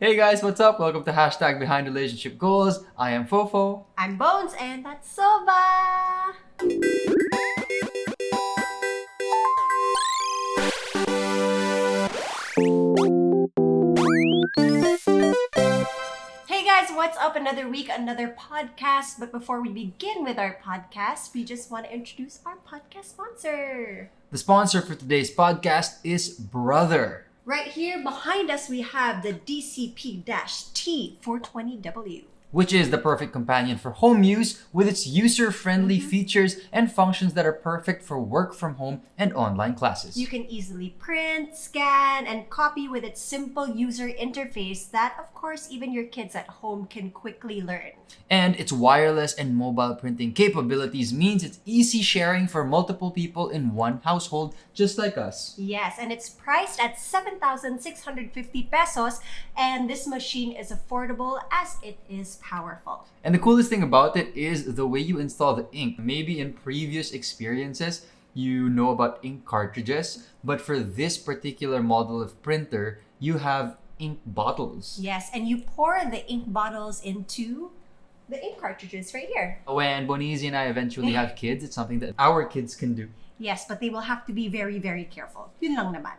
Hey guys, what's up? Welcome to Hashtag Behind Relationship Goals. I am Fofo. I'm Bonez, and that's Soba! Hey guys, what's up? Another week, another podcast. But before we begin with our podcast, we just want to introduce our podcast sponsor. The sponsor for today's podcast is Brother. Right here behind us, we have the DCP-T420W. Which is the perfect companion for home use with its user-friendly features and functions that are perfect for work from home and online classes. You can easily print, scan, and copy with its simple user interface that, of course, even your kids at home can quickly learn. And its wireless and mobile printing capabilities means it's easy sharing for multiple people in one household, just like us. Yes, and it's priced at 7,650 pesos, and this machine is affordable as it is powerful. And the coolest thing about it is the way you install the ink. Maybe in previous experiences, you know about ink cartridges, but for this particular model of printer, you have ink bottles. Yes, and you pour the ink bottles into the ink cartridges right here. When Boneezy and I eventually have kids, it's something that our kids can do. Yes, but they will have to be very, very careful. Yun lang naman.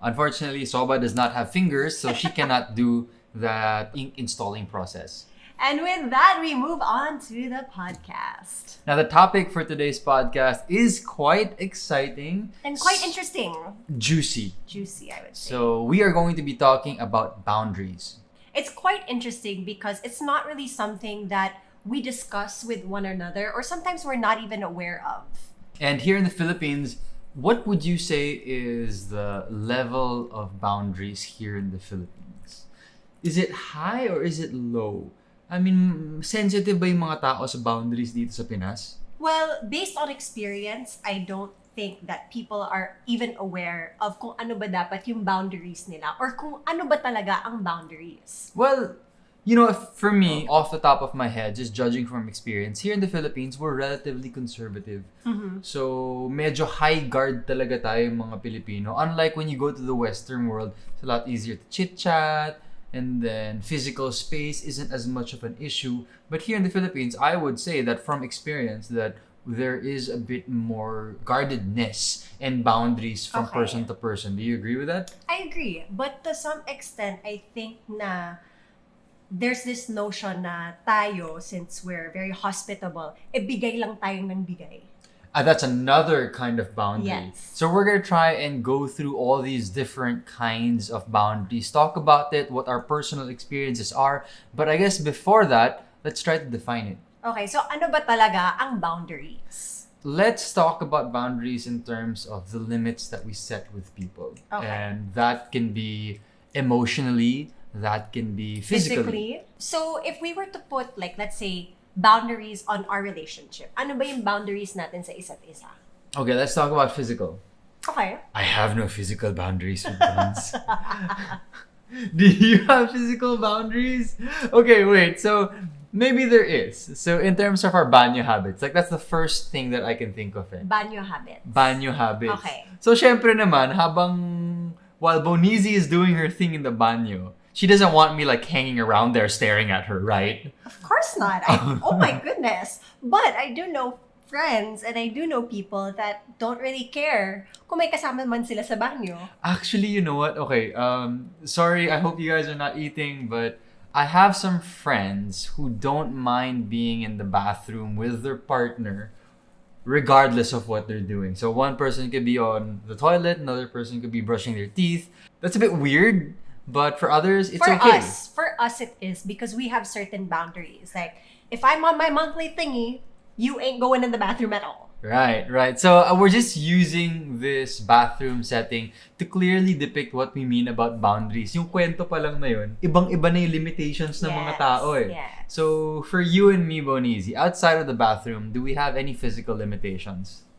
Unfortunately, Soba does not have fingers, so she cannot do that ink installing process. And with that, we move on to the podcast. Now, the topic for today's podcast is quite exciting. And quite interesting. Juicy. Juicy, I would say. So, we are going to be talking about boundaries. It's quite interesting because it's not really something that we discuss with one another or sometimes we're not even aware of. And here in the Philippines, what would you say is the level of boundaries here in the Philippines? Is it high or is it low? I mean, sensitive ba yung mga tao sa boundaries dito sa Pinas? Well, based on experience, I don't think that people are even aware of kung ano ba dapat yung boundaries nila or kung ano ba talaga ang boundaries. Well, you know, for me, off the top of my head, just judging from experience, here in the Philippines, we're relatively conservative. So, medyo high guard talaga tayo mga Pilipino. Unlike when you go to the Western world, it's a lot easier to chit-chat, and then physical space isn't as much of an issue. But here in the Philippines, I would say that from experience that there is a bit more guardedness and boundaries from person to person. Do you agree with that? I agree. But to some extent, I think na there's this notion na tayo, since we're very hospitable, bigay lang tayo ng bigay. That's another kind of boundary. Yes. So we're going to try and go through all these different kinds of boundaries, talk about it, what our personal experiences are. But I guess before that, let's try to define it. Okay, so ano ba talaga ang boundaries? Let's talk about boundaries in terms of the limits that we set with people. Okay. And that can be emotionally, that can be physically. So if we were to put, like, let's say, boundaries on our relationship, ano ba yung boundaries natin sa isa't isa? Okay, let's talk about physical. Okay. I have no physical boundaries with Bonez. Do you have physical boundaries? Okay, wait. So maybe there is. So in terms of our banyo habits, like that's the first thing that I can think of. Banyo habits. Banyo habits. Okay. So syempre naman, while Boneezy is doing her thing in the banyo, she doesn't want me like hanging around there staring at her, right? Of course not. Oh my goodness. But I do know friends and I do know people that don't really care kung may kasama man sila sa banyo. Actually, you know what? Okay, sorry, I hope you guys are not eating, but I have some friends who don't mind being in the bathroom with their partner regardless of what they're doing. So one person could be on the toilet, another person could be brushing their teeth. That's a bit weird. But for others, it's okay. For us it is because we have certain boundaries. Like, if I'm on my monthly thingy, you ain't going in the bathroom at all. Right. So we're just using this bathroom setting to clearly depict what we mean about boundaries. Yung kwento pa lang na yun, ibang-iba na yung limitations ng mga tao eh. Yes. So for you and me, Boneezy, outside of the bathroom, do we have any physical limitations?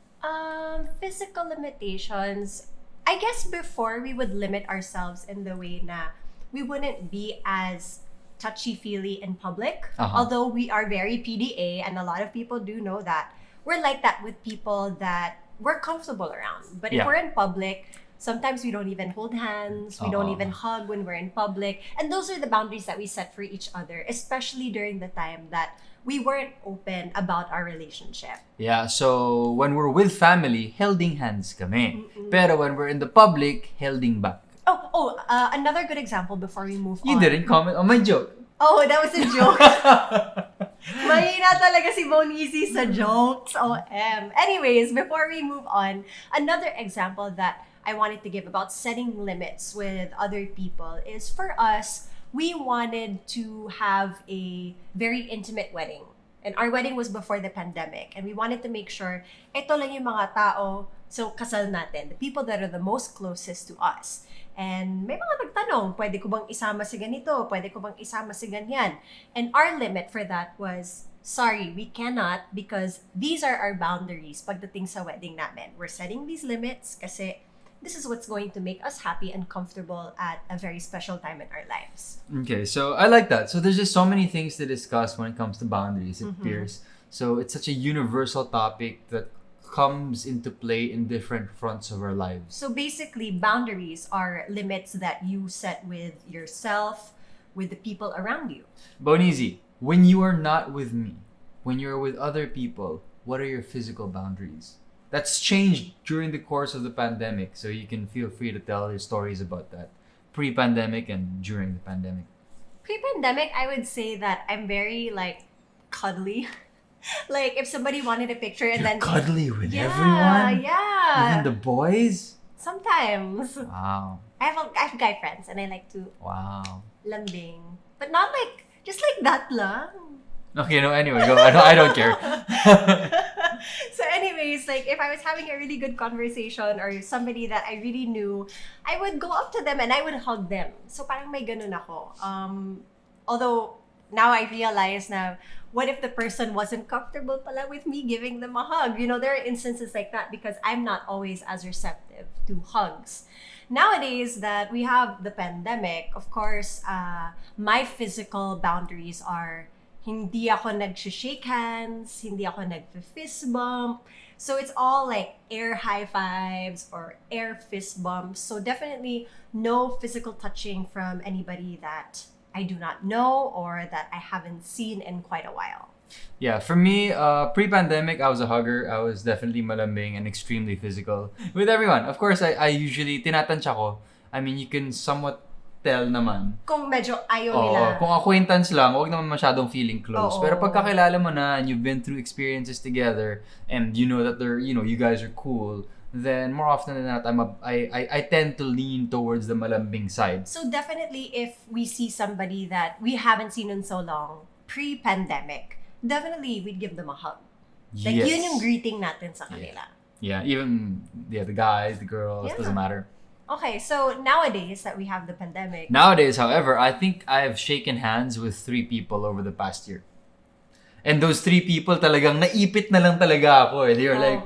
Physical limitations, I guess before we would limit ourselves in the way na we wouldn't be as touchy-feely in public. Although we are very PDA and a lot of people do know that. We're like that with people that we're comfortable around. But if we're in public, Sometimes we don't even hold hands. We don't even hug when we're in public. And those are the boundaries that we set for each other, especially during the time that we weren't open about our relationship. Yeah, so when we're with family, holding hands kami. Pero when we're in the public, holding back. Another good example before we move on. You didn't comment on my joke. Oh, that was a joke. Mahina talaga si Boneezy sa jokes. OM. Anyways, before we move on, another example that I wanted to give about setting limits with other people is for us, we wanted to have a very intimate wedding. And our wedding was before the pandemic. And we wanted to make sure, ito lang yung mga tao, so kasal natin, the people that are the most closest to us. And may mga nagtanong, pwede ko bang isama si ganito? Pwede ko bang isama si ganyan? And our limit for that was, sorry, we cannot because these are our boundaries pagdating sa wedding namin. We're setting these limits kasi this is what's going to make us happy and comfortable at a very special time in our lives. Okay, so I like that. So there's just so many things to discuss when it comes to boundaries, it appears. So it's such a universal topic that comes into play in different fronts of our lives. So basically, boundaries are limits that you set with yourself, with the people around you. Boneezy, when you are not with me, when you're with other people, what are your physical boundaries? That's changed during the course of the pandemic, so you can feel free to tell your stories about that. Pre-pandemic and during the pandemic. Pre-pandemic, I would say that I'm very cuddly. Like if somebody wanted a picture and then cuddly with everyone? Yeah. Even the boys? Sometimes. Wow. I have guy friends and I like to lambing. But not just like that lang. Okay, no, anyway, go. I don't care. So anyways, if I was having a really good conversation or somebody that I really knew, I would go up to them and I would hug them. So parang may ganun ako. Although now I realize now, what if the person wasn't comfortable pala with me giving them a hug? You know, there are instances like that because I'm not always as receptive to hugs. Nowadays that we have the pandemic, of course, my physical boundaries are hindi ako nag-shake hands, hindi ako nag-fist bump. So it's all air high fives or air fist bumps. So definitely no physical touching from anybody that I do not know or that I haven't seen in quite a while. Yeah, for me, pre-pandemic, I was a hugger. I was definitely malambing and extremely physical with everyone. Of course, I usually tinatansya ko. I mean, you can somewhat tell naman. Kung medyo ayaw nila. Kung acquaintance lang, huwag naman masyadong feeling close. Pero pagkakilala mo na and you've been through experiences together and you know that you guys are cool, then more often than not, I tend to lean towards the malambing side. So definitely, if we see somebody that we haven't seen in so long, pre-pandemic, definitely we'd give them a hug. Yes. Yun yung greeting natin sa kanila. Yeah, even the guys, the girls, doesn't matter. Okay, so nowadays that we have the pandemic. Nowadays, however, I think I've shaken hands with 3 people over the past year. And those 3 people talagang naipit na lang talaga ako. They were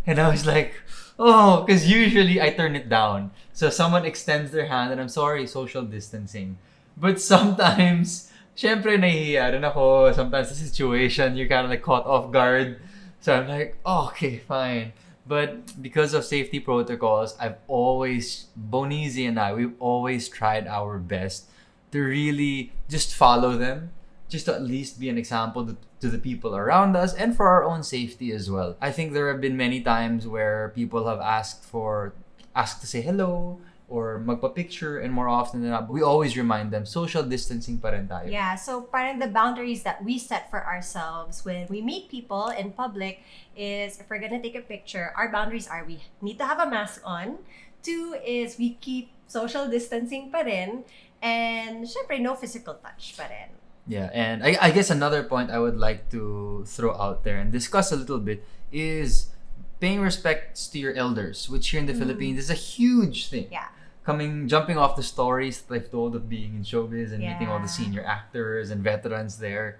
and I was like, because usually I turn it down. So someone extends their hand and I'm sorry, social distancing. But sometimes, syempre nahihiya rin ako. Sometimes the situation, you're kind of caught off guard. So I'm like, okay, fine. But because of safety protocols, Boneezy and we've always tried our best to really just follow them, just to at least be an example to the people around us and for our own safety as well. I think there have been many times where people have asked to say hello or magpa-picture, and more often than not, we always remind them, social distancing pa rin tayo. Yeah, so parang the boundaries that we set for ourselves when we meet people in public is, if we're gonna take a picture, our boundaries are we need to have a mask on. 2 is we keep social distancing pa rin, and syempre no physical touch pa rin. Yeah, and I guess another point I would like to throw out there and discuss a little bit is paying respects to your elders, which here in the Philippines is a huge thing. Yeah. Jumping off the stories that I've told of being in showbiz and meeting all the senior actors and veterans there.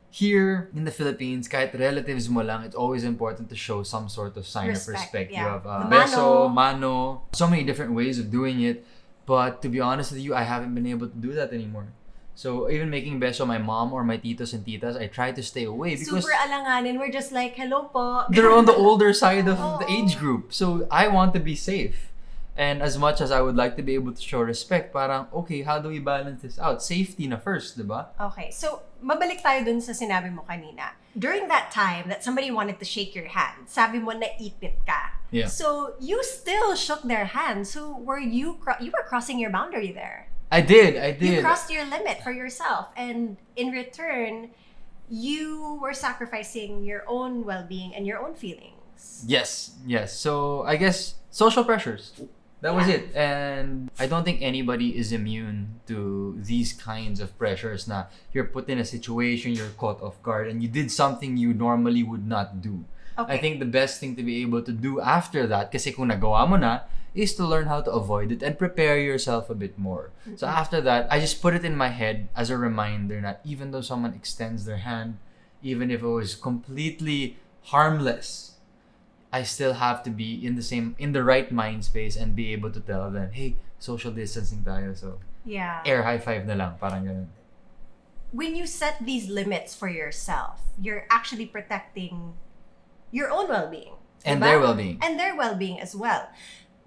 Here in the Philippines, kahit relatives mo lang, it's always important to show some sort of sign of respect. Yeah. You have beso, mano, so many different ways of doing it. But to be honest with you, I haven't been able to do that anymore. So even making beso my mom or my titos and titas, I try to stay away because super alanganin. We're just like, hello po. They're on the older side of the age group. So I want to be safe. And as much as I would like to be able to show respect, parang, okay, how do we balance this out? Safety na first, diba? Okay, so mabalik tayo dun sa sinabi mo kanina. During that time that somebody wanted to shake your hand, sabi mo na ipit ka. Yeah. So you still shook their hand. So were you were crossing your boundary there? I did. You crossed your limit for yourself, and in return, you were sacrificing your own well-being and your own feelings. Yes. So I guess social pressures. That was Yeah. it. And I don't think anybody is immune to these kinds of pressures na you're put in a situation, you're caught off guard, and you did something you normally would not do. Okay. I think the best thing to be able to do after that, kasi kung nagawa mo na, is to learn how to avoid it and prepare yourself a bit more. So after that, I just put it in my head as a reminder that even though someone extends their hand, even if it was completely harmless, I still have to be in the right mind space and be able to tell them, hey, social distancing tayo, so Yeah. air high five na lang, parang ganun. When you set these limits for yourself, you're actually protecting your own well-being. And diba? their well-being. And their well-being as well.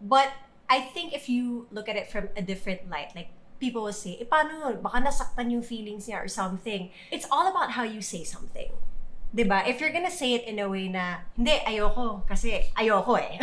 But I think if you look at it from a different light, like people will say, paano, baka nasaktan yung feelings niya or something. It's all about how you say something. Diba? If you're gonna say it in a way na, hindi, ayoko, kasi ayoko eh.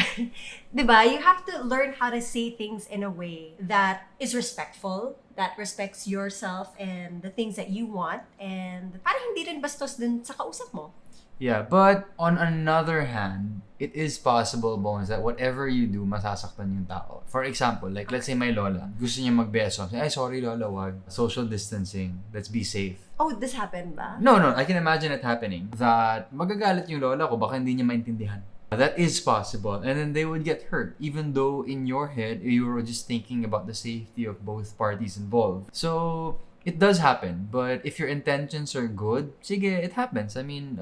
Diba? You have to learn how to say things in a way that is respectful, that respects yourself and the things that you want, and parang hindi rin bastos dun sa kausap mo. Yeah, but on another hand, it is possible, Bones, that whatever you do, masasaktan yung tao. For example, like let's say my lola, gusto niya magbeso. Ay, sorry lola, wag. Social distancing. Let's be safe. Oh, this happened ba? No, I can imagine it happening. That magagalit yung lola ko, baka hindi niya maintindihan. That is possible. And then they would get hurt, even though in your head, you were just thinking about the safety of both parties involved. So, it does happen, but if your intentions are good, sige, it happens. I mean,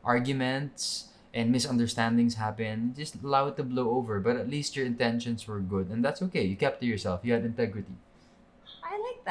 arguments and misunderstandings happen. Just allow it to blow over, but at least your intentions were good, and that's okay. You kept to yourself. You had integrity. I like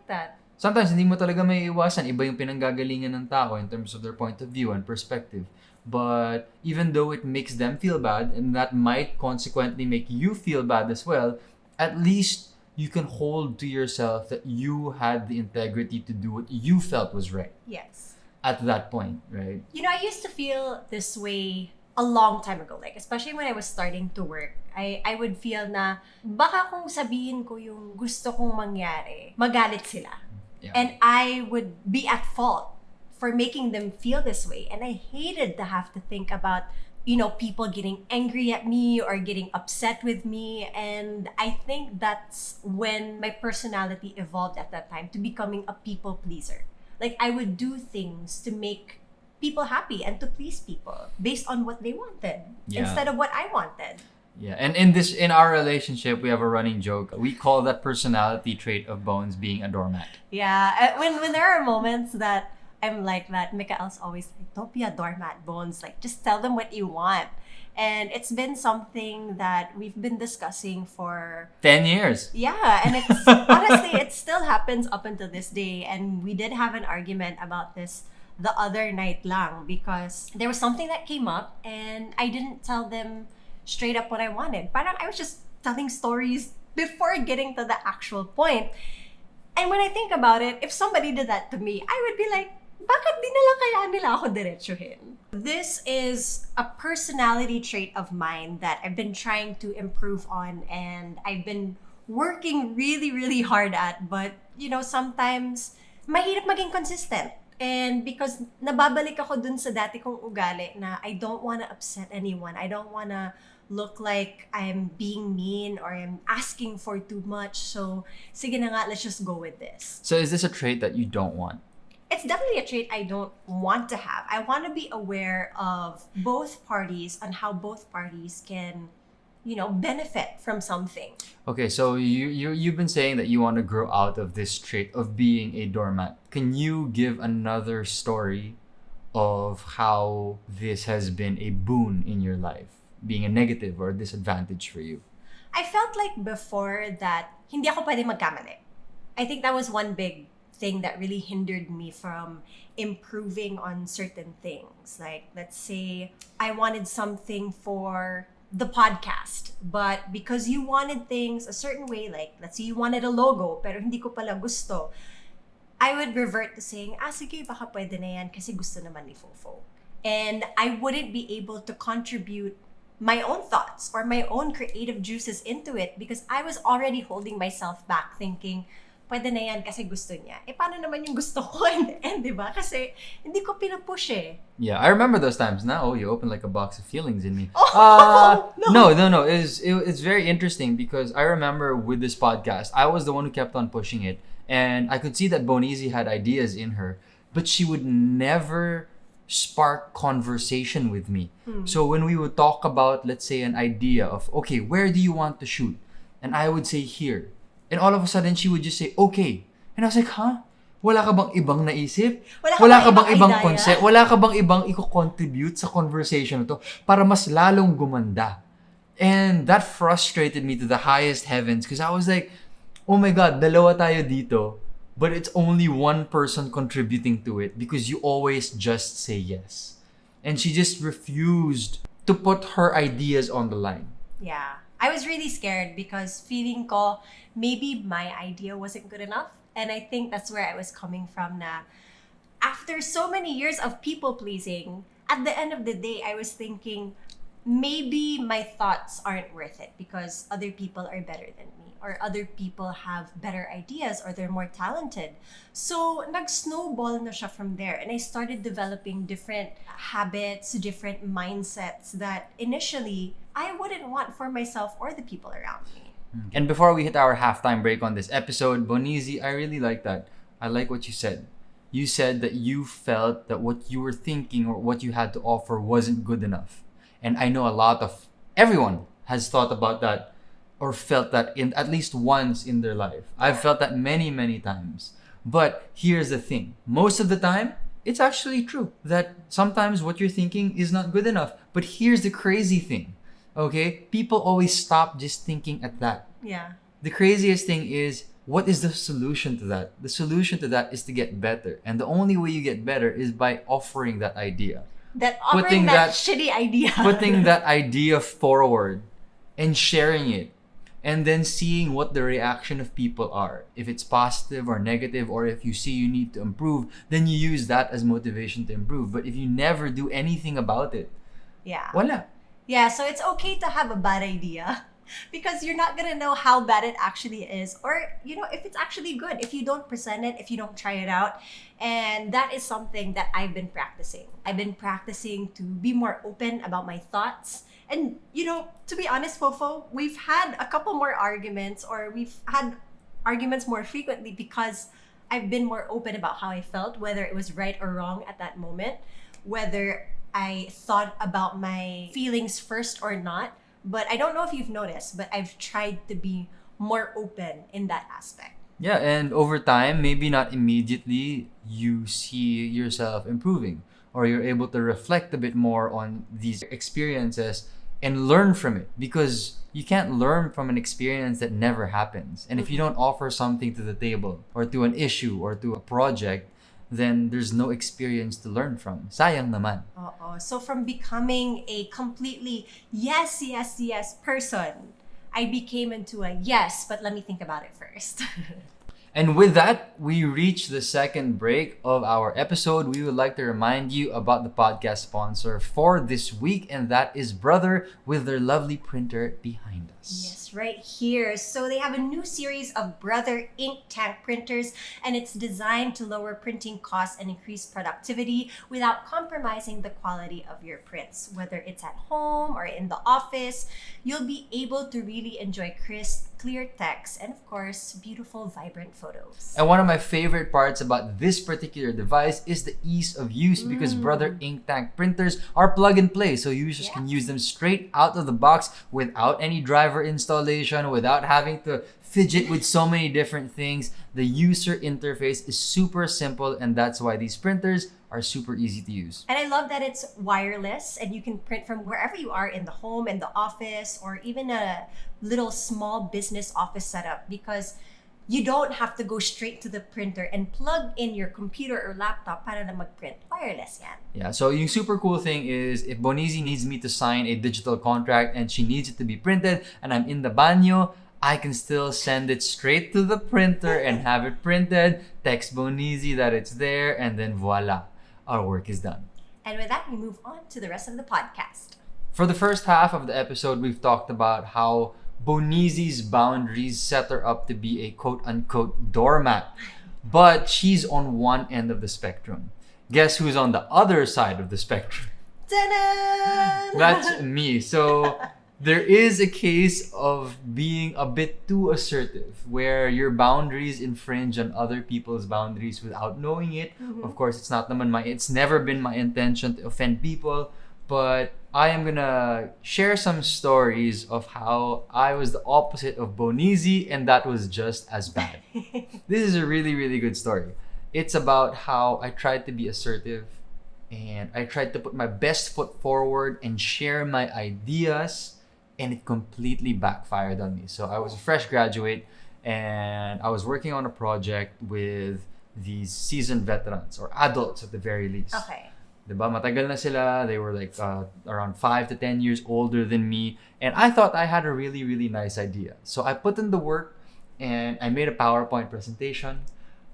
that. Sometimes hindi mo talaga may iwasan. Iba yung pinanggagalingan ng tao in terms of their point of view and perspective. But even though it makes them feel bad, and that might consequently make you feel bad as well, at least you can hold to yourself that you had the integrity to do what you felt was right. Yes. At that point, right? You know, I used to feel this way a long time ago. Like, especially when I was starting to work, I would feel na baka kung sabihin ko yung gusto kong mangyari, magalit sila. Yeah. And I would be at fault for making them feel this way. And I hated to have to think about, you know, people getting angry at me or getting upset with me. And I think that's when my personality evolved at that time to becoming a people pleaser. Like, I would do things to make people happy and to please people based on what they wanted instead of what I wanted. Yeah, and in our relationship, we have a running joke. We call that personality trait of Bones being a doormat. Yeah, when there are moments that I'm like that, Mikael's always like, don't be a doormat, Bones. Like, just tell them what you want. And it's been something that we've been discussing for 10 years. Yeah, and it's honestly, it still happens up until this day. And we did have an argument about this the other night lang because there was something that came up and I didn't tell them straight up what I wanted. Parang I was just telling stories before getting to the actual point. And when I think about it, if somebody did that to me, I would be like, bakit di na lang kaya nila ako diretsuhin? This is a personality trait of mine that I've been trying to improve on and I've been working really, really hard at. But, you know, sometimes mahirap maging consistent. And because nababalik ako dun sa dati kong ugali na I don't want to upset anyone. I don't want to look like I'm being mean or I'm asking for too much. So, sige na nga, let's just go with this. So is this a trait that you don't want? It's definitely a trait I don't want to have. I want to be aware of both parties and how both parties can, you know, benefit from something. Okay, so you've been saying that you want to grow out of this trait of being a doormat. Can you give another story of how this has been a boon in your life, being a negative or a disadvantage for you? I felt like before that hindi ako pwede magkamali. I think that was one big thing that really hindered me from improving on certain things. Like, let's say I wanted something for the podcast. But because you wanted things a certain way, like let's say you wanted a logo, pero hindi ko pala gusto, I would revert to saying, sige, baka pwede na yan kasi gusto naman ni Fofo. And I wouldn't be able to contribute my own thoughts or my own creative juices into it because I was already holding myself back thinking, pwede na yan kasi gusto niya. Paano naman yung gusto ko in the end, di ba? Kasi hindi ko pinapush eh. Yeah, I remember those times. Now you open like a box of feelings in me. No. No. It's very interesting because I remember with this podcast, I was the one who kept on pushing it. And I could see that Boneezy had ideas in her, but she would never spark conversation with me. So when we would talk about, let's say, an idea of, okay, where do you want to shoot? And I would say here. And all of a sudden, she would just say, okay. And I was like, huh? Wala ka bang ibang naisip? Wala ka bang ibang concept? Wala ka bang ibang i-contribute sa conversation to para mas lalong gumanda? And that frustrated me to the highest heavens because I was like, oh my God, dalawa tayo dito, but it's only one person contributing to it because you always just say yes. And she just refused to put her ideas on the line. Yeah. I was really scared because feeling ko maybe my idea wasn't good enough. And I think that's where I was coming from na after so many years of people pleasing, at the end of the day, I was thinking maybe my thoughts aren't worth it because other people are better than me or other people have better ideas or they're more talented. So nag-snowball na siya from there and I started developing different habits, different mindsets that initially I wouldn't want for myself or the people around me. And before we hit our halftime break on this episode, Boneezy, I really like that. I like what you said. You said that you felt that what you were thinking or what you had to offer wasn't good enough. And I know everyone has thought about that or felt that in at least once in their life. I've felt that many, many times. But here's the thing. Most of the time, it's actually true that sometimes what you're thinking is not good enough. But here's the crazy thing. Okay? People always stop just thinking at that. Yeah. The craziest thing is, what is the solution to that? The solution to that is to get better. And the only way you get better is by offering that idea. Offering that shitty idea. Putting that idea forward and sharing it. And then seeing what the reaction of people are. If it's positive or negative, or if you see you need to improve, then you use that as motivation to improve. But if you never do anything about it, wala. Yeah, so it's okay to have a bad idea because you're not gonna know how bad it actually is or, if it's actually good, if you don't present it, if you don't try it out. And that is something that I've been practicing. I've been practicing to be more open about my thoughts. And, to be honest, Fofo, we've had a couple more arguments or we've had arguments more frequently because I've been more open about how I felt, whether it was right or wrong at that moment, whether I thought about my feelings first or not. But I don't know if you've noticed, but I've tried to be more open in that aspect. Yeah, and over time, maybe not immediately, you see yourself improving or you're able to reflect a bit more on these experiences and learn from it because you can't learn from an experience that never happens. And if you don't offer something to the table or to an issue or to a project, then there's no experience to learn from. Sayang naman. So from becoming a completely yes person, I became into a yes, but let me think about it first. And with that, we reach the second break of our episode. We would like to remind you about the podcast sponsor for this week, and that is Brother with their lovely printer behind us. Yes, right here. So they have a new series of Brother ink tank printers, and it's designed to lower printing costs and increase productivity without compromising the quality of your prints. Whether it's at home or in the office, you'll be able to really enjoy crisp, clear text, and of course, beautiful, vibrant photos. And one of my favorite parts about this particular device is the ease of use because Brother ink tank printers are plug and play, so users can use them straight out of the box without any driver installation, without having to fidget with so many different things. The user interface is super simple, and that's why these printers are super easy to use. And I love that it's wireless and you can print from wherever you are in the home, in the office, or even a little small business office setup because you don't have to go straight to the printer and plug in your computer or laptop para na mag-print. Wireless yan. Yeah, so yung super cool thing is if Boneezy needs me to sign a digital contract and she needs it to be printed and I'm in the banyo, I can still send it straight to the printer and have it printed, text Boneezy that it's there, and then voila, our work is done. And with that, we move on to the rest of the podcast. For the first half of the episode, we've talked about how Boneezy's boundaries set her up to be a quote-unquote doormat. But she's on one end of the spectrum. Guess who's on the other side of the spectrum? Ta-da! That's me. So there is a case of being a bit too assertive, where your boundaries infringe on other people's boundaries without knowing it. Of course, it's never been my intention to offend people, but I am gonna share some stories of how I was the opposite of Boneezy and that was just as bad. This is a really, really good story. It's about how I tried to be assertive and I tried to put my best foot forward and share my ideas, and it completely backfired on me. So I was a fresh graduate and I was working on a project with these seasoned veterans or adults at the very least. Okay. Diba? Matagal na sila. They were like around 5 to 10 years older than me. And I thought I had a really, really nice idea. So I put in the work and I made a PowerPoint presentation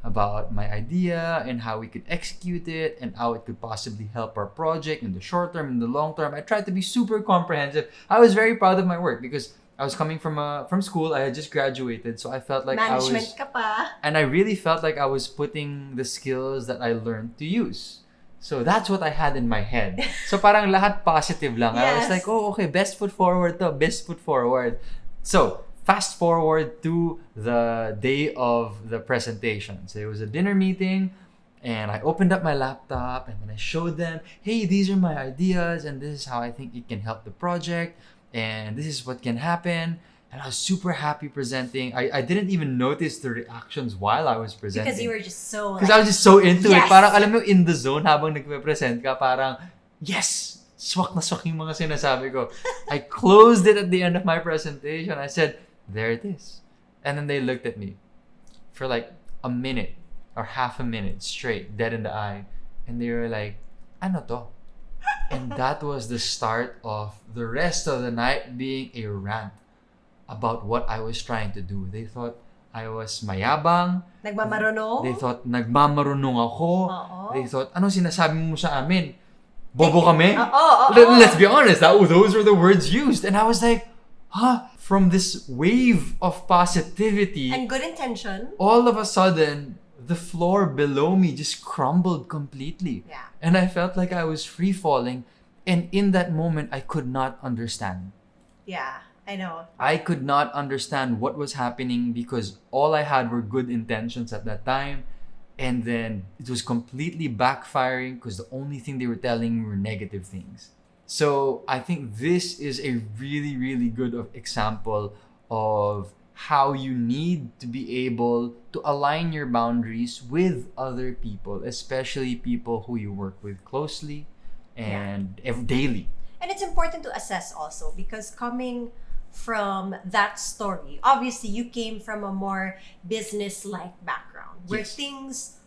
about my idea and how we could execute it and how it could possibly help our project in the short term, in the long term. I tried to be super comprehensive. I was very proud of my work because I was coming from school. I had just graduated, so I felt like Management ka pa. and I really felt like I was putting the skills that I learned to use. So that's what I had in my head. So parang lahat positive lang. I was Yes. like, oh, okay, best foot forward to, best foot forward. So fast forward to the day of the presentation. So it was a dinner meeting and I opened up my laptop and then I showed them, hey, these are my ideas and this is how I think it can help the project and this is what can happen. And I was super happy presenting. I didn't even notice the reactions while I was presenting. Because you were just so Because I was just so into it. Yes. Parang alam mo, in the zone habang nagpe-present ka, parang, yes! Swak na swak yung mga sinasabi ko. I closed it at the end of my presentation. I said, there it is. And then they looked at me for like a minute or half a minute straight, dead in the eye. And they were like, ano to? And that was the start of the rest of the night being a rant about what I was trying to do. They thought I was mayabang. Nagmamarunong? They thought nagmamarunong ako. Oo. They thought, ano sinasabi mo sa amin? Bobo kami? Oo. Let's be honest, those were the words used. And I was like, huh? From this wave of positivity, And good intention. all of a sudden, the floor below me just crumbled completely. Yeah. And I felt like I was free falling. And in that moment, I could not understand. Yeah, I know. I could not understand what was happening because all I had were good intentions at that time. And then it was completely backfiring because the only thing they were telling me were negative things. So I think this is a really, really good example of how you need to be able to align your boundaries with other people, especially people who you work with closely and daily. And it's important to assess also because coming from that story, obviously you came from a more business-like background where Yes. things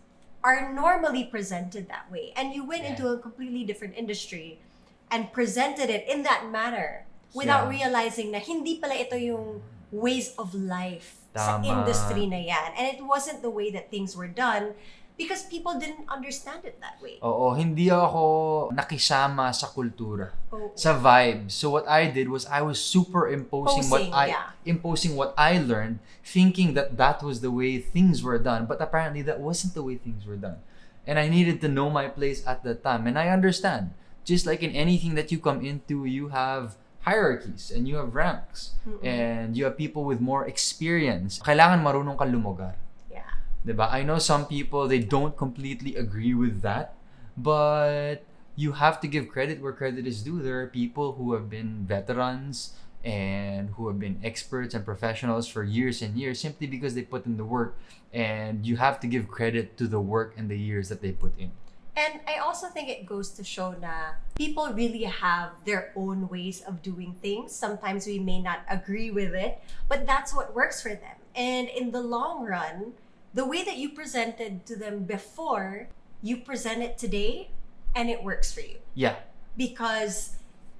are normally presented that way. And you went Yeah. into a completely different industry and presented it in that manner without Yeah. realizing na hindi pala ito yung ways of life sa Tama. industry na yan. And it wasn't the way that things were done because people didn't understand it that way. Oo, hindi ako nakisama sa kultura, Oh. sa vibe. So what I did was I was superimposing imposing what I learned, thinking that that was the way things were done. But apparently that wasn't the way things were done. And I needed to know my place at the time. And I understand. Just like in anything that you come into, you have hierarchies and you have ranks. And you have people with more experience. Kailangan marunong ka lumugar. Yeah. Diba? I know some people, they don't completely agree with that, but you have to give credit where credit is due. There are people who have been veterans and who have been experts and professionals for years and years simply because they put in the work, and you have to give credit to the work and the years that they put in. And I also think it goes to show na people really have their own ways of doing things. Sometimes we may not agree with it, but that's what works for them. And in the long run, the way that you presented to them before, you present it today and it works for you. Yeah. Because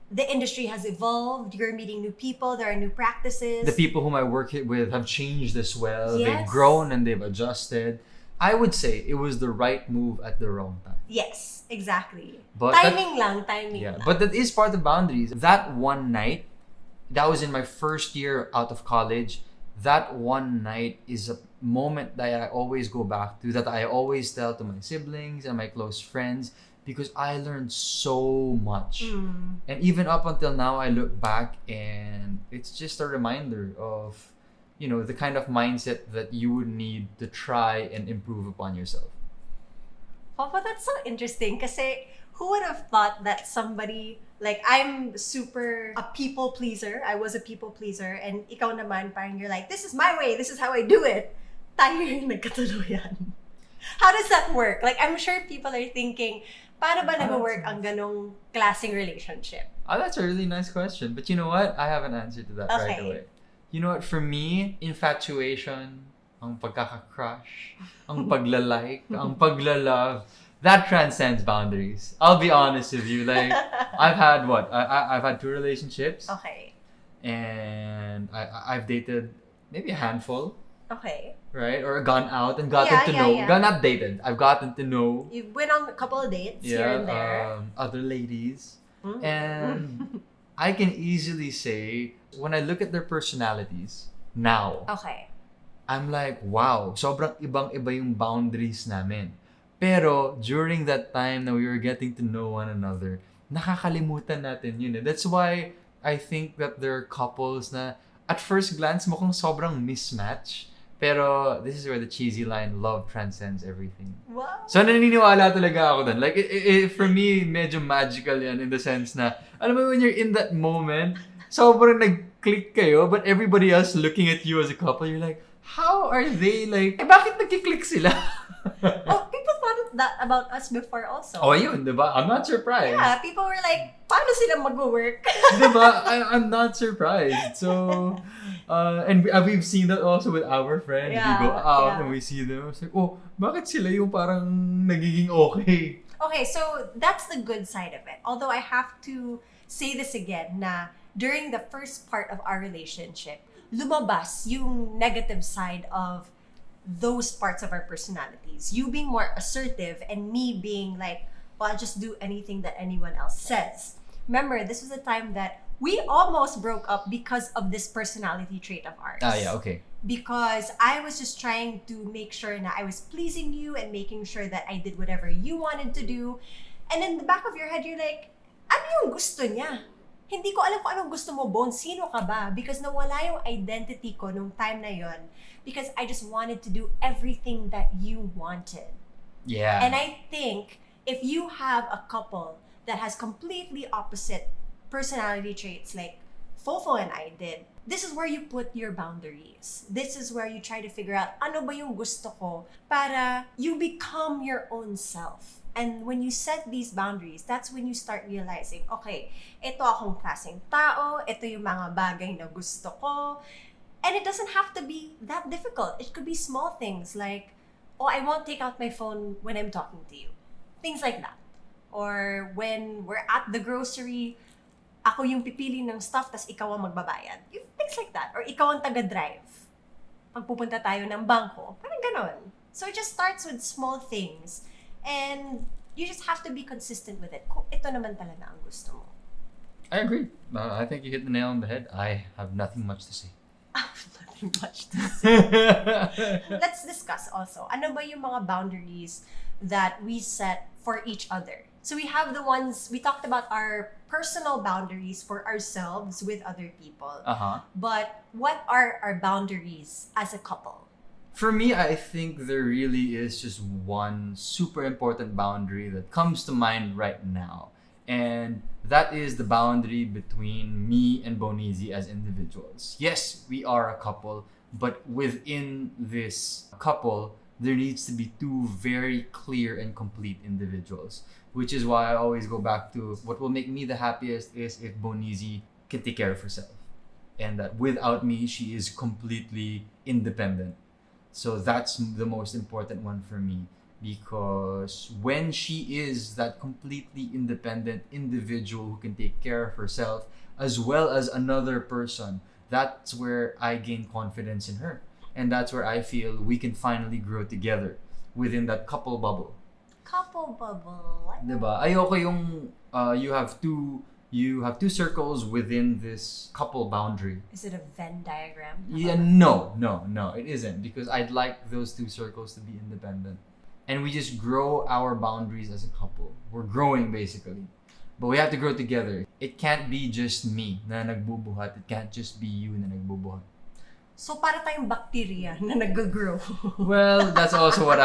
the industry has evolved, you're meeting new people, there are new practices. The people whom I work with have changed as well. Yes. They've grown and they've adjusted. I would say it was the right move at the wrong time. Yes, exactly. But timing lang. But that is part of boundaries. That one night, that was in my first year out of college. That one night is a moment that I always go back to, that I always tell to my siblings and my close friends, because I learned so much. And even up until now, I look back and it's just a reminder of, you know, the kind of mindset that you would need to try and improve upon yourself. Fofo, that's so interesting kasi who would have thought that somebody, like, I'm super a people pleaser. I was a people pleaser. And ikaw naman, parang you're like, this is my way. This is how I do it. Tayo yung nagkatuluyan. How does that work? Like, I'm sure people are thinking, paano ba nag-work ang ganong klaseng relationship? Oh, that's a really nice question. But you know what? I have an answer to that right away. You know what? For me, infatuation, ang pagkaka-crush, ang paglalike, ang paglalove, that transcends boundaries. I'll be honest with you. Like, I've had what? I've had 2 relationships. Okay. And I've dated maybe a handful. Okay. Right? Or gone out and gotten to know. Not dated. I've gotten to know. You've went on a couple of dates here and there. Other ladies. And I can easily say, when I look at their personalities now, I'm like, wow, sobrang ibang-iba yung boundaries namin. Pero during that time na we were getting to know one another, nakakalimutan natin yun. That's why I think that there are couples na at first glance mukhang sobrang mismatch. Pero this is where the cheesy line, love transcends everything. Wow. So naniniwala talaga ako dun. Like, for me, medyo magical yan in the sense na, alam mo, when you're in that moment, sobrang nag-click kayo, but everybody else looking at you as a couple, you're like, how are they like, bakit nagki-click sila? Oh, people thought that about us before also. Oh, yun, diba? I'm not surprised. Yeah, people were like, paano sila mag-work? Diba? I'm not surprised. So, and we've seen that also with our friends. Yeah, We go out and we see them. It's like, oh, bakit sila yung parang nagiging okay? Okay, so that's the good side of it. Although I have to say this again, na during the first part of our relationship, lumabas yung negative side of those parts of our personalities. You being more assertive and me being like, well, I'll just do anything that anyone else says. Remember, this was a time that we almost broke up because of this personality trait of ours. Okay. Because I was just trying to make sure that I was pleasing you and making sure that I did whatever you wanted to do. And in the back of your head, you're like, ano yung gusto niya? Hindi ko alam kung anong gusto mo, Bones. Sino ka ba? Because nawala yung identity ko nung time na yon. Because I just wanted to do everything that you wanted. Yeah. And I think if you have a couple that has completely opposite personality traits like Fofo and I did, this is where you put your boundaries. This is where you try to figure out ano ba yung gusto ko para you become your own self. And when you set these boundaries, that's when you start realizing, okay, ito akong klaseng tao, ito yung mga bagay na gusto ko. And it doesn't have to be that difficult. It could be small things like, oh, I won't take out my phone when I'm talking to you. Things like that. Or when we're at the grocery, ako yung pipili ng stuff, tas ikaw ang magbabayad. Things like that. Or ikaw ang taga-drive. Pag pupunta tayo ng bangko, parang ganon. So it just starts with small things. And you just have to be consistent with it. Kung ito naman talaga ang gusto mo. I agree. I think you hit the nail on the head. I have nothing much to say. I have nothing much to say. Let's discuss also. Ano ba yung mga boundaries that we set for each other? So we have the ones, we talked about our personal boundaries for ourselves with other people. But what are our boundaries as a couple? For me, I think there really is just one super important boundary that comes to mind right now. And that is the boundary between me and Boneezy as individuals. Yes, we are a couple, but within this couple, there needs to be 2 very clear and complete individuals. Which is why I always go back to what will make me the happiest is if Boneezy can take care of herself. and that without me, she is completely independent. So that's the most important one for me, because when she is that completely independent individual who can take care of herself as well as another person, that's where I gain confidence in her. And that's where I feel we can finally grow together within that couple bubble. Couple bubble. Diba? Ayoko yung you have two circles within this couple boundary. Is it a Venn diagram? Yeah, no, it isn't, because I'd like those two circles to be independent. And we just grow our boundaries as a couple. We're growing basically. But we have to grow together. It can't be just me na nagbubuhat. It can't just be you na nagbubuhat. So para tayong bacteria na nag-grow. Well, that's also what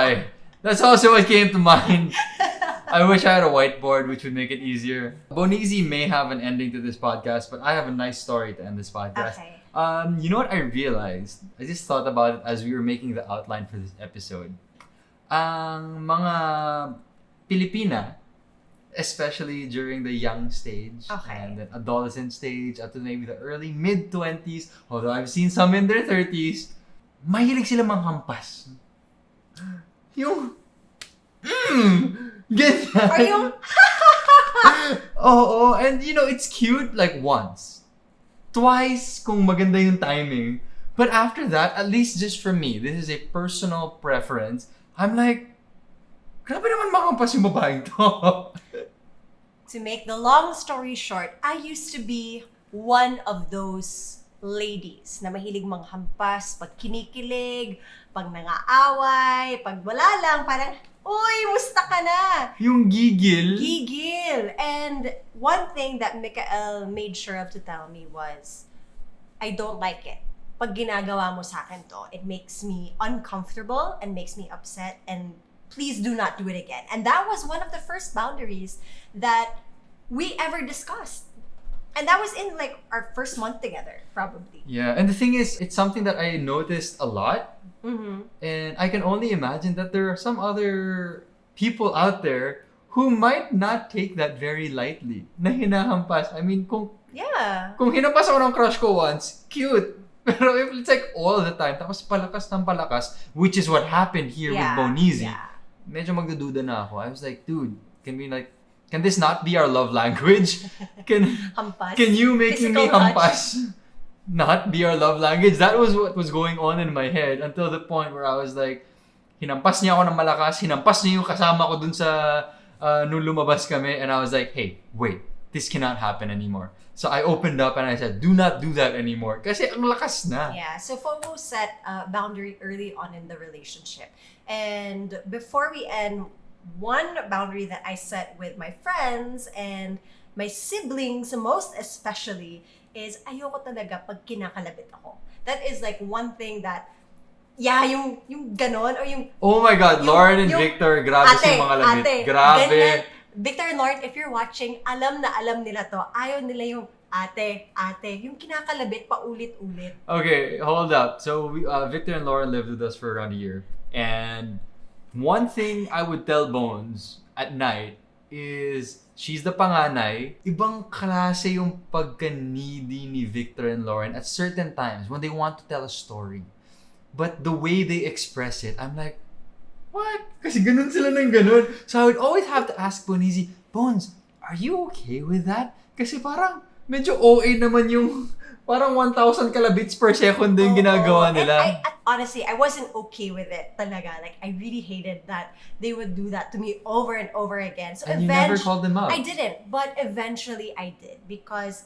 came to mind. I wish I had a whiteboard which would make it easier. Boneezy may have an ending to this podcast, but I have a nice story to end this podcast. Okay. You know what I realized? I just thought about it as we were making the outline for this episode. Ang mga Pilipina, especially during the young stage and then adolescent stage up to maybe the early mid-20s, although I've seen some in their 30s, mahilig sila manghampas. Yung ganyan. Are you? Oh, and you know, it's cute like once. Twice kung maganda yung timing. But after that, at least just for me, this is a personal preference, I'm like, grabe naman makahampas yung babaeng to. To make the long story short, I used to be one of those ladies na mahilig manghampas pag kinikilig, pag nangaaway, pag wala lang, parang, uy, musta ka na? Yung gigil. Gigil. And one thing that Mikael made sure of to tell me was, I don't like it. Pag ginagawa mo sa akin to, it makes me uncomfortable and makes me upset, and please do not do it again. And that was one of the first boundaries that we ever discussed. And that was in like our first month together, probably. Yeah, and the thing is, it's something that I noticed a lot. Mm-hmm. And I can only imagine that there are some other people out there who might not take that very lightly. Na hinahampas. I mean, kung hinampas ako ng crush ko once, cute. Pero if it's like all the time, tapos palakas ng palakas, which is what happened here with Boneezy. Yeah. Medyo magdududa na ako. I was like, dude, can this not be our love language? Can you making me hampas not be our love language? That was what was going on in my head until the point where I was like, hinampas niya ako ng malakas, hinampas niya yung kasama ko dun sa nung lumabas kami, and I was like, hey, wait, this cannot happen anymore. So I opened up and I said, do not do that anymore. Kasi ang lakas na. Yeah, so Fofo set a boundary early on in the relationship. And before we end, one boundary that I set with my friends and my siblings most especially is ayoko talaga pag kinakalabit ako. That is like one thing that, yung ganon or yung... Oh my God, Lauren and Victor, grabe si mga labit. Grabe. Ganyan. Victor and Lauren, if you're watching, alam na alam nila to. Ayaw nila yung ate, yung kinakalabit paulit-ulit. Okay, hold up. So Victor and Lauren lived with us for around a year. And one thing I would tell Bones at night is she's the panganay. Ibang klase yung pagka-needy ni Victor and Lauren at certain times when they want to tell a story. But the way they express it, I'm like, what? Kasi ganun sila ng ganun. So I would always have to ask Boneezy, Bones, are you okay with that? Kasi parang medyo OA naman yung parang 1,000 kilobits per second yung ginagawa nila. Honestly, I wasn't okay with it talaga. Like, I really hated that they would do that to me over and over again. So and you never called them out. I didn't, but eventually I did because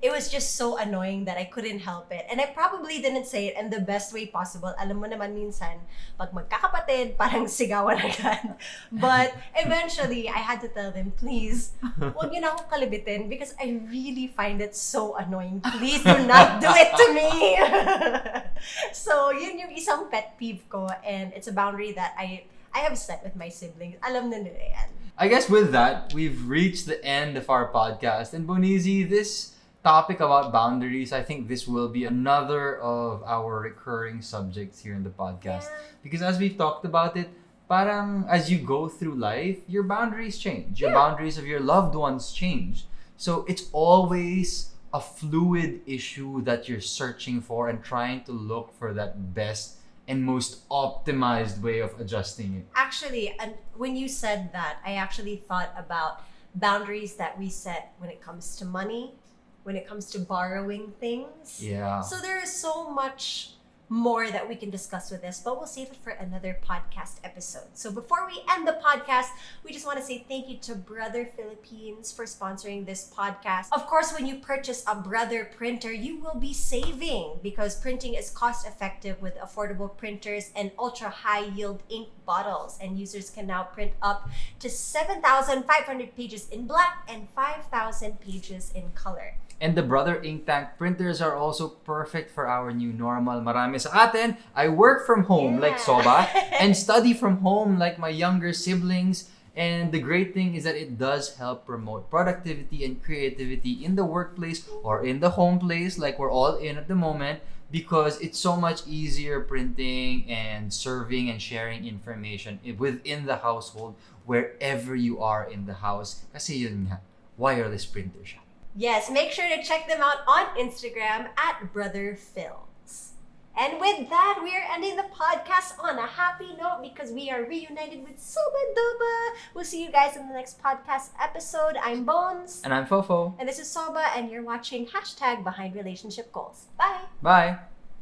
it was just so annoying that I couldn't help it. And I probably didn't say it in the best way possible. Alam mo naman minsan, pag magkakapatid, parang sigawan agad. But eventually, I had to tell them, please, huwag niyo na akong kalibitin because I really find it so annoying. Please do not do it to me! So, yun yung isang pet peeve ko, and it's a boundary that I have set with my siblings. Alam na nila yan. I guess with that, we've reached the end of our podcast. And Boneezy, this topic about boundaries, I think this will be another of our recurring subjects here in the podcast. Yeah. Because as we've talked about it, parang as you go through life, your boundaries change. Your boundaries of your loved ones change. So it's always a fluid issue that you're searching for and trying to look for that best and most optimized way of adjusting it. Actually, and when you said that, I actually thought about boundaries that we set when it comes to money, when it comes to borrowing things. Yeah. So there is so much more that we can discuss with this, but we'll save it for another podcast episode. So before we end the podcast, we just want to say thank you to Brother Philippines for sponsoring this podcast. Of course, when you purchase a Brother printer, you will be saving because printing is cost effective with affordable printers and ultra high yield ink bottles, and users can now print up to 7,500 pages in black and 5,000 pages in color. And the Brother Ink Tank printers are also perfect for our new normal. Marami sa atin, I work from home like Soba and study from home like my younger siblings. And the great thing is that it does help promote productivity and creativity in the workplace or in the home place like we're all in at the moment, because it's so much easier printing and serving and sharing information within the household wherever you are in the house. Kasi yun nga, wireless printer siya. Yes, make sure to check them out on Instagram at Brother Phils. And with that, we are ending the podcast on a happy note because we are reunited with Soba Doba. We'll see you guys in the next podcast episode. I'm Bonez. And I'm Fofo. And this is Soba, and you're watching #Behind Relationship Goals. Bye. Bye.